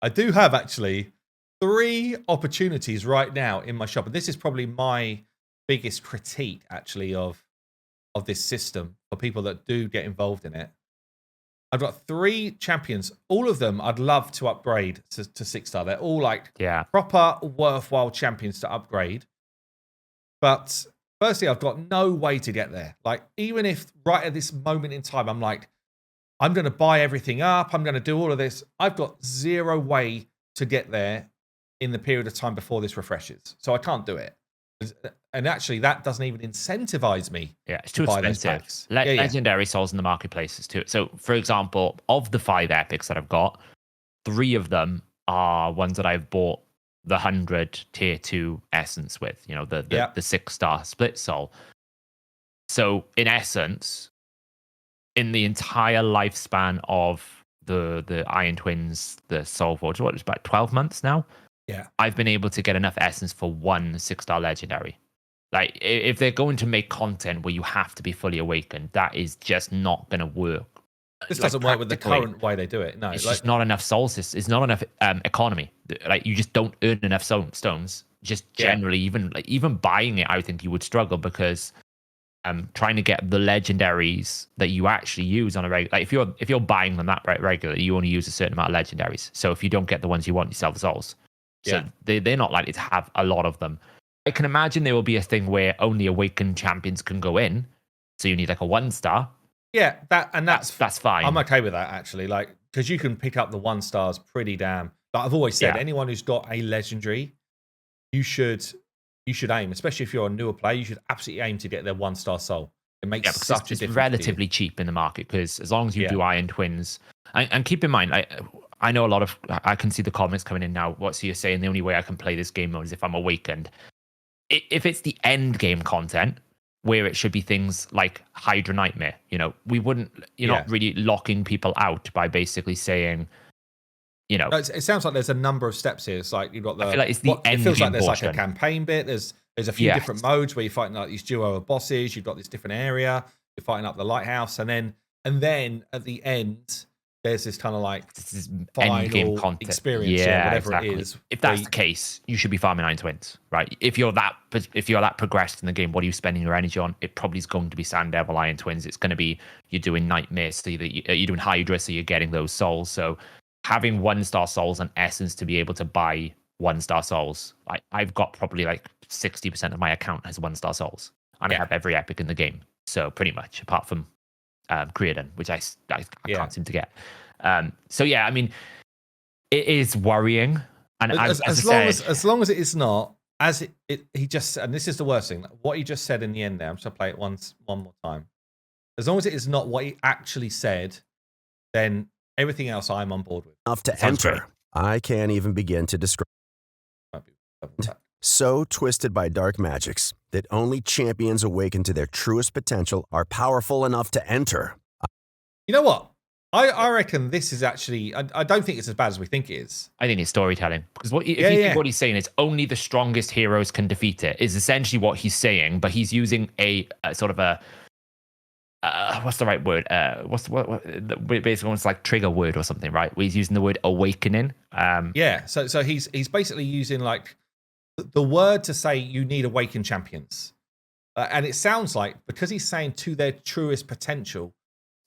I do have actually 3 opportunities right now in my shop, and this is probably my biggest critique actually of this system for people that do get involved in it. I've got 3 champions. All of them I'd love to upgrade to 6-star. They're all like proper worthwhile champions to upgrade. But firstly, I've got no way to get there. Like, even if right at this moment in time, I'm like, I'm going to buy everything up, I'm going to do all of this, I've got 0 way to get there in the period of time before this refreshes. So I can't do it. And actually, that doesn't even incentivize me. Yeah, it's too expensive. Legendary souls in the marketplace is too. So, for example, of the 5 epics that I've got, 3 of them are ones that I've bought the 100 tier 2 essence with. You know, the 6-star split soul. So, in essence, in the entire lifespan of the Iron Twins, the Soul Forge, it's about 12 months now. Yeah, I've been able to get enough essence for 1 6-star legendary. Like, if they're going to make content where you have to be fully awakened, that is just not going to work. This doesn't work with the current way they do it. No, it's just not enough soul system. It's not enough economy. Like, you just don't earn enough stones. Just generally, even buying it, I think you would struggle because trying to get the legendaries that you actually use on a regular. Like if you're buying them that regularly, you only use a certain amount of legendaries. So if you don't get the ones you want, you sell the souls. So they're not likely to have a lot of them. I can imagine there will be a thing where only awakened champions can go in. So you need like a 1-star. Yeah, that's fine. I'm okay with that actually. Like, because you can pick up the 1-stars pretty damn. Like I've always said, anyone who's got a legendary, you should aim, especially if you're a newer player, you should absolutely aim to get their 1-star soul. It makes such a difference. It's relatively cheap in the market because as long as you do Iron Twins, and keep in mind, I know I can see the comments coming in now. What's you saying? The only way I can play this game mode is if I'm awakened. If it's the end game content, where it should be things like Hydra Nightmare, we wouldn't. You're not really locking people out by basically saying. It sounds like there's a number of steps here. It's like you've got the. I feel like it's the end. It feels like there's portion. like a campaign bit. There's a few different modes where you're fighting like these duo of bosses. You've got this different area. You're fighting up the lighthouse, and then at the end, there's this kind of like this is final end game content experience, whatever it is. If that's the case, you should be farming Iron Twins, right? If you're that progressed in the game, what are you spending your energy on? It probably is going to be Sand Devil Iron Twins. It's going to be you're doing Nightmare, so you're doing Hydra, so you're getting those souls. So having 1-star souls and essence to be able to buy 1-star souls. I've got probably like 60% of my account has 1-star souls, and I have every epic in the game. So pretty much, apart from Creedon, which I can't seem to get. So yeah, I mean, it is worrying. And as long as it is not he just, and this is the worst thing. What he just said in the end there. I'm just gonna play it one more time. As long as it is not what he actually said, then everything else I'm on board with. Enough to enter. Great. I can't even begin to describe. So twisted by dark magics that only champions awakened to their truest potential are powerful enough to enter. You know what? I reckon this is actually. I don't think it's as bad as we think it is. I think it's storytelling because if you think what he's saying is only the strongest heroes can defeat it is essentially what he's saying, but he's using a sort of a. What's the right word? Basically, it's like trigger word or something, right? Where he's using the word awakening. So he's basically using like the word to say you need awakened champions, and it sounds like because he's saying to their truest potential,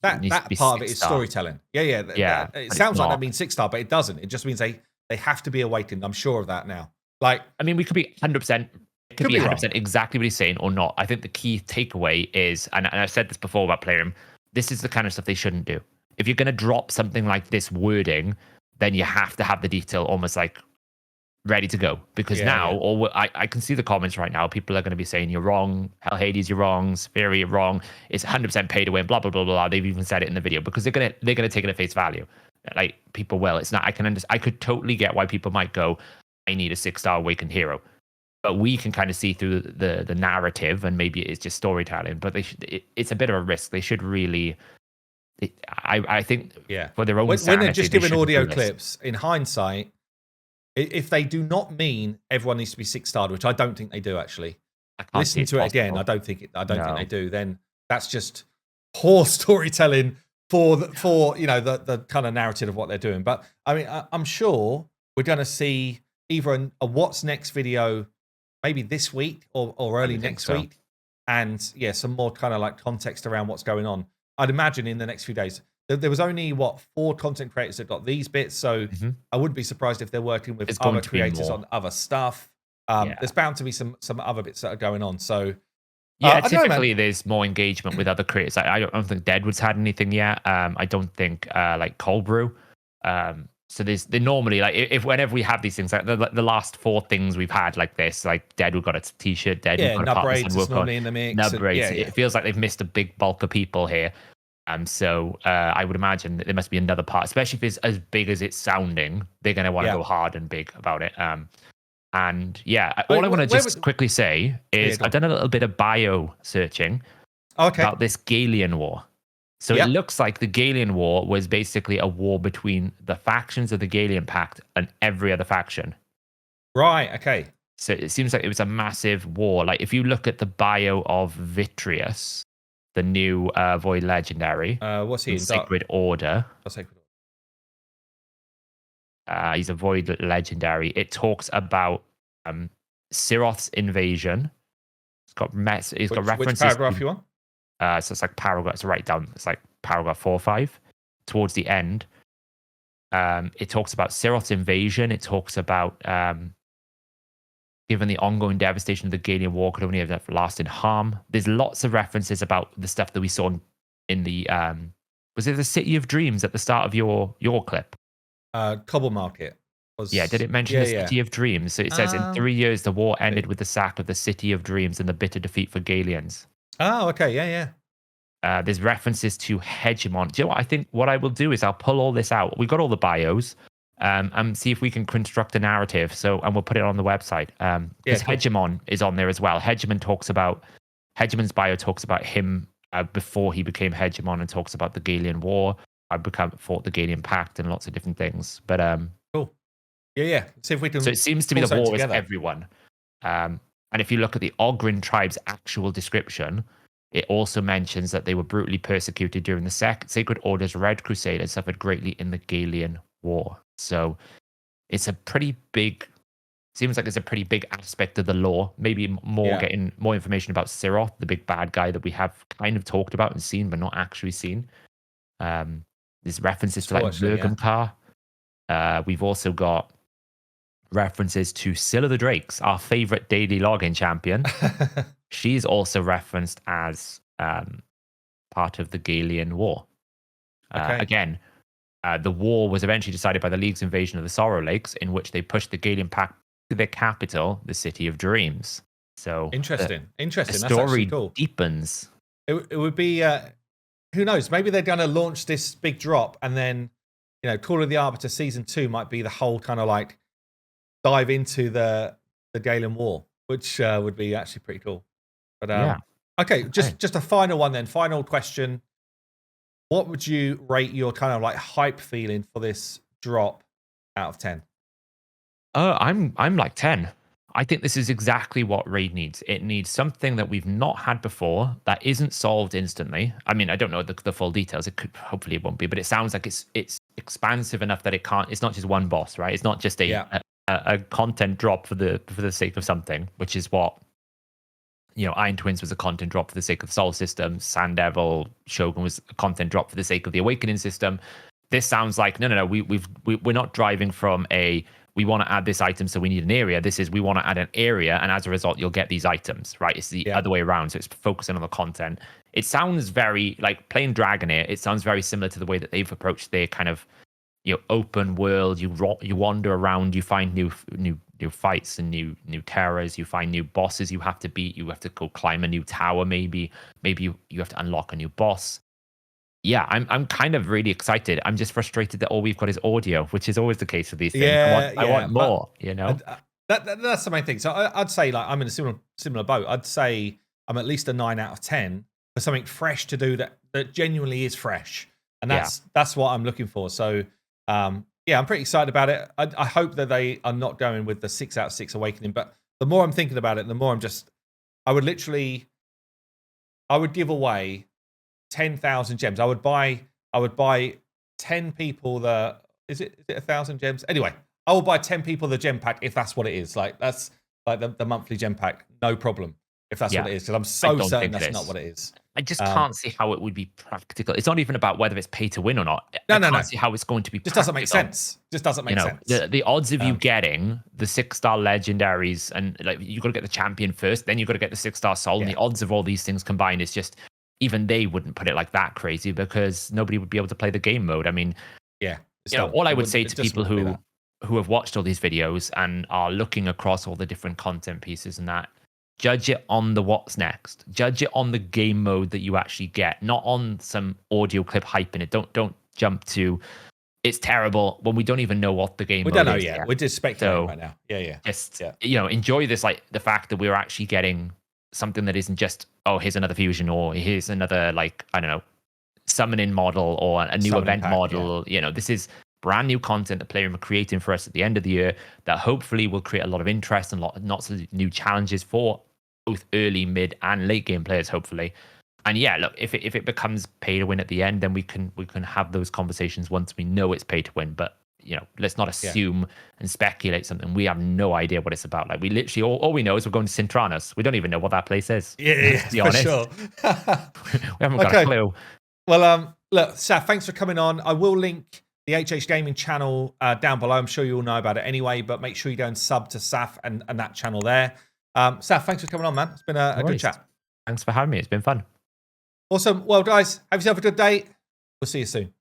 that part of it is storytelling. Yeah. It sounds like that means 6-star, but it doesn't. It just means they have to be awakened. I'm sure of that now. Like, I mean, we could be 100%. It could be 100% exactly what he's saying or not. I think the key takeaway is, and I've said this before about Playroom, this is the kind of stuff they shouldn't do. If you're going to drop something like this wording, then you have to have the detail almost like ready to go. Because I can see the comments right now. People are going to be saying, you're wrong. Hell Hades, you're wrong. Sphere, you're wrong. It's 100% pay to win, blah, blah, blah, blah. They've even said it in the video because they're going to take it at face value. Like, people will. It's not, I could totally get why people might go, I need a 6-star awakened hero. But we can kind of see through the narrative, and maybe it's just storytelling. But it's a bit of a risk. They should really, I think, for their own sanity, when they're just giving audio clips. In hindsight, if they do not mean everyone needs to be 6-starred, which I don't think they do actually. Listen to it again. I don't think they do. Then that's just poor storytelling for the kind of narrative of what they're doing. But I mean, I'm sure we're going to see either a what's next video. Maybe this week or early next week. And some more kind of like context around what's going on. I'd imagine in the next few days. There was only, 4 content creators that got these bits. So I wouldn't be surprised if they're working with other creators on other stuff. There's bound to be some other bits that are going on. So typically there's more engagement with other creators. I don't think Deadwood's had anything yet. I don't think like Cobble. So they normally, like, if whenever we have these things, like the last 4 things we've had like this, like Deadwood got a t-shirt, Deadwood got a Braids is normally in the mix. Nub Braids. It feels like they've missed a big bulk of people here. So I would imagine that there must be another part, especially if it's as big as it's sounding. They're going to want to go hard and big about it. All I want to just quickly say is I've done a little bit of bio searching about this Gallean War. So it looks like the Gallean War was basically a war between the factions of the Gallean Pact and every other faction. Right, okay. So it seems like it was a massive war. Like, if you look at the bio of Vitreous, the new Void Legendary. What's he? Sacred Order. Sacred Order. He's a Void Legendary. It talks about Siroth's invasion. It's got references. Which paragraph you want? So it's like paragraph. So write down. It's like paragraph 4 or 5. Towards the end, it talks about Siroth's invasion. It talks about given the ongoing devastation of the Gallean War could only have lasted harm. There's lots of references about the stuff that we saw in the was it the City of Dreams at the start of your clip? Cobble Market. Did it mention the City of Dreams? So it says in 3 years the war ended with the sack of the City of Dreams and the bitter defeat for Galleans. Oh, okay, yeah. There's references to Hegemon. Do you know what? I think what I will do is I'll pull all this out. We've got all the bios, and see if we can construct a narrative. And we'll put it on the website. Because cool. Hegemon is on there as well. Hegemon's bio talks about him before he became Hegemon and talks about the Gallean War. I fought the Gallean Pact and lots of different things. But cool. Yeah. See if we can. So it seems to be the war together. Is everyone. And if you look at the Ogrin tribe's actual description, it also mentions that they were brutally persecuted during the Sacred Order's Red Crusade and suffered greatly in the Gallean War. So it's a pretty big. Seems like it's a pretty big aspect of the lore. Maybe getting more information about Siroth, the big bad guy that we have kind of talked about and seen, but not actually seen. There's references to like Vergamkar. We've also got references to Scylla the Drakes, our favorite daily login champion. She's also referenced as part of the Gallean War. Again, the war was eventually decided by the League's invasion of the Sorrow Lakes, in which they pushed the Gallean Pact to their capital, the City of Dreams. So interesting. The story cool. Deepens. It would be. Who knows? Maybe they're going to launch this big drop, and then Call of the Arbiter Season 2 might be the whole kind of like dive into the Gallean War, which would be actually pretty cool. But okay, just a final one then. Final question. What would you rate your kind of like hype feeling for this drop out of 10? I'm like 10. I think this is exactly what Raid needs. It needs something that we've not had before that isn't solved instantly. I mean, I don't know the full details. Hopefully it won't be, but it sounds like it's expansive enough that it can't. It's not just one boss, right? It's not just a content drop for the sake of something, which is what Iron Twins was a content drop for the sake of the Soul system. Sand Devil Shogun was a content drop for the sake of the Awakening system. This sounds like no. We're not driving from we want to add this item, so we need an area. This is we want to add an area, and as a result, you'll get these items, right? It's the other way around. So it's focusing on the content. It sounds very like playing Dragonair. It sounds very similar to the way that they've approached their kind of open world. You wander around, you find new fights and new terrors. You find new bosses you have to beat. You have to go climb a new tower. Maybe you have to unlock a new boss. Yeah, I'm kind of really excited. I'm just frustrated that all we've got is audio, which is always the case with these things. I want more, That's the main thing. So I'd say like I'm in a similar boat. I'd say I'm at least a 9 out of 10 for something fresh to do that genuinely is fresh. And that's what I'm looking for. So I'm pretty excited about it. I hope that they are not going with the 6 out of 6 Awakening. But the more I'm thinking about it, the more I would give away 10,000 gems. I would buy 10 people is it 1,000 gems? Anyway, I will buy 10 people the gem pack if that's what it is. Like that's like the monthly gem pack, no problem. If that's what it is, because I'm so certain that's not what it is. I just can't see how it would be practical. It's not even about whether it's pay to win or not. No. I can't see how it's going to be practical. Doesn't make sense. Just doesn't make sense. The odds of you getting the 6-star legendaries and like you got to get the champion first, then you got to get the 6-star soul, and the odds of all these things combined is just. Even they wouldn't put it like that crazy because nobody would be able to play the game mode. I mean, all I would say to people who have watched all these videos and are looking across all the different content pieces and that, judge it on the what's next. Judge it on the game mode that you actually get, not on some audio clip hyping it. Don't jump to it's terrible when we don't even know what the game mode is. We don't know yet. We're just speculating right now. Yeah. Just enjoy this, like the fact that we're actually getting something that isn't just here's another fusion or here's another like I don't know summoning model or a new event model. This is brand new content that Playroom are creating for us at the end of the year that hopefully will create a lot of interest and lots of new challenges for both early, mid, and late game players. Hopefully, and look, if it becomes pay to win at the end, then we can have those conversations once we know it's pay to win. But let's not assume and speculate something. We have no idea what it's about. Like, we literally, all we know is we're going to SINTRANOS. We don't even know what that place is. Yeah, to be honest. Sure. We haven't got a clue. Well, look, Saf, thanks for coming on. I will link the HH Gaming channel down below. I'm sure you all know about it anyway, but make sure you go and sub to Saf and that channel there. Saf, thanks for coming on, man. It's been a good chat. Thanks for having me. It's been fun. Awesome. Well, guys, have yourself a good day. We'll see you soon.